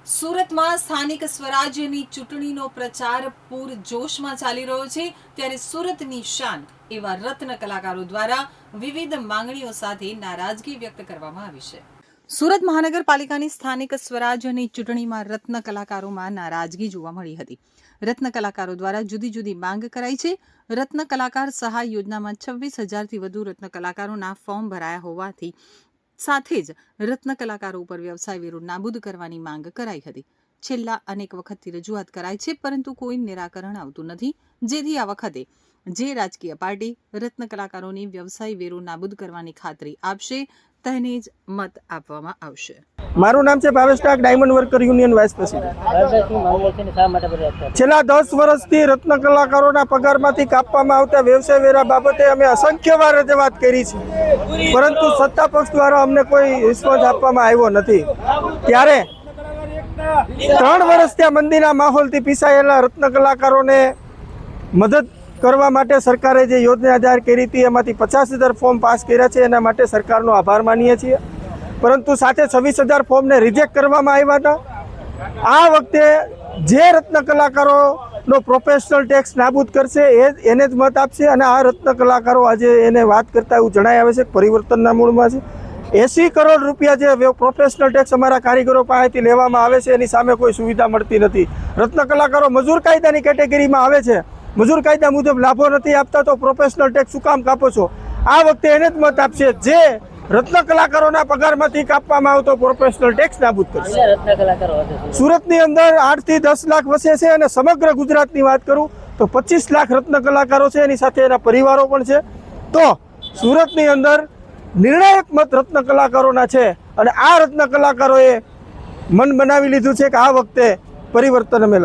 સુરતમાં સ્થાનિક સ્વરાજ્યની ચૂંટણીનો પ્રચાર પૂરજોશમાં ચાલી રહ્યો છે, ત્યારે સુરતની શાન એવા રત્ન કલાકારો દ્વારા વિવિધ માંગણીઓ સાથે નારાજગી વ્યક્ત કરવામાં આવી છે. સુરત મહાનગરપાલિકાની સ્થાનિક સ્વરાજ્યની ચૂંટણીમાં રત્ન કલાકારોમાં નારાજગી જોવા મળી હતી. રત્ન કલાકારો દ્વારા જુદી જુદી માંગ કરાઈ છે. રત્ન કલાકાર સહાય યોજનામાં 26,000થી વધુ રત્ન કલાકારોના ફોર્મ ભરાયા હોવાથી સાથે જ રત્ન કલાકારો ઉપર વ્યવસાય વેરો નાબૂદ કરવાની માંગ કરાઈ હતી. છેલ્લા અનેક વખતથી રજૂઆત કરાઈ છે, પરંતુ કોઈ નિરાકરણ આવતું નથી, જેથી આ વખતે જે રાજકીય પાર્ટી રત્ન કલાકારોની વ્યવસાય વેરો નાબૂદ કરવાની ખાતરી આપશે તેને જ મત આપવામાં આવશે. મારું નામ છે Bhavesh Tak, diamond worker union vice president. છેલ્લા 10 વર્ષથી રત્ન કલાકારોના પગારમાંથી કાપવામાં આવતા વ્યવસાય વેરા બાબતે અમે અસંખ્ય વાર રજૂઆત કરી છે, પરંતુ સત્તા પક્ષ દ્વારા અમને કોઈ રિસ્પોન્સ આપવામાં આવ્યો નથી. ત્યારે 3 વર્ષ ત્યાં મંદીના માહોલથી પીસાયેલા રત્ન કલાકારોને મદદ કરવા માટે સરકારે જે યોજના જાહેર કરી હતી એમાંથી 50,000 ફોર્મ પાસ કર્યા છે. એના માટે સરકારનો આભાર માનીએ છીએ, પરંતુ સાથે 26,000 ફોર્મને રિજેક્ટ કરવામાં આવ્યા હતા. આ વખતે જે રત્ન કલાકારોનો પ્રોફેશનલ ટેક્સ નાબૂદ કરશે એને જ મત આપશે. અને આ રત્ન કલાકારો આજે એને વાત કરતા એવું જણાઈ આવે છે કે પરિવર્તનના મૂળમાં છે. 80 કરોડ રૂપિયા જે પ્રોફેશનલ ટેક્સ અમારા કારીગરો પાસેથી લેવામાં આવે છે એની સામે કોઈ સુવિધા મળતી નથી. રત્ન કલાકારો મજૂર કાયદાની કેટેગરીમાં આવે છે, મજૂર કાયદા મુજબ લાભો નથી આપતા, તો પ્રોફેશનલ ટેક્સ શું કામ કાપો છો? આ વખતે એને જ મત આપશે જે રત્ન કલાકારોના પગારમાંથી કાપવામાં આવતો પ્રોફેશનલ ટેક્સ નાબૂદ કરશે. સુરતની અંદર 8 થી 10 લાખ વસે છે, અને સમગ્ર ગુજરાતની વાત કરું તો 25 લાખ રત્ન કલાકારો છે, એની સાથે એના પરિવારો પણ છે. તો સુરતની અંદર નિર્ણાયક મત રત્ન કલાકારોના છે, અને આ રત્ન કલાકારોએ મન બનાવી લીધું છે કે આ વખતે પરિવર્તન અમે લાવીશું.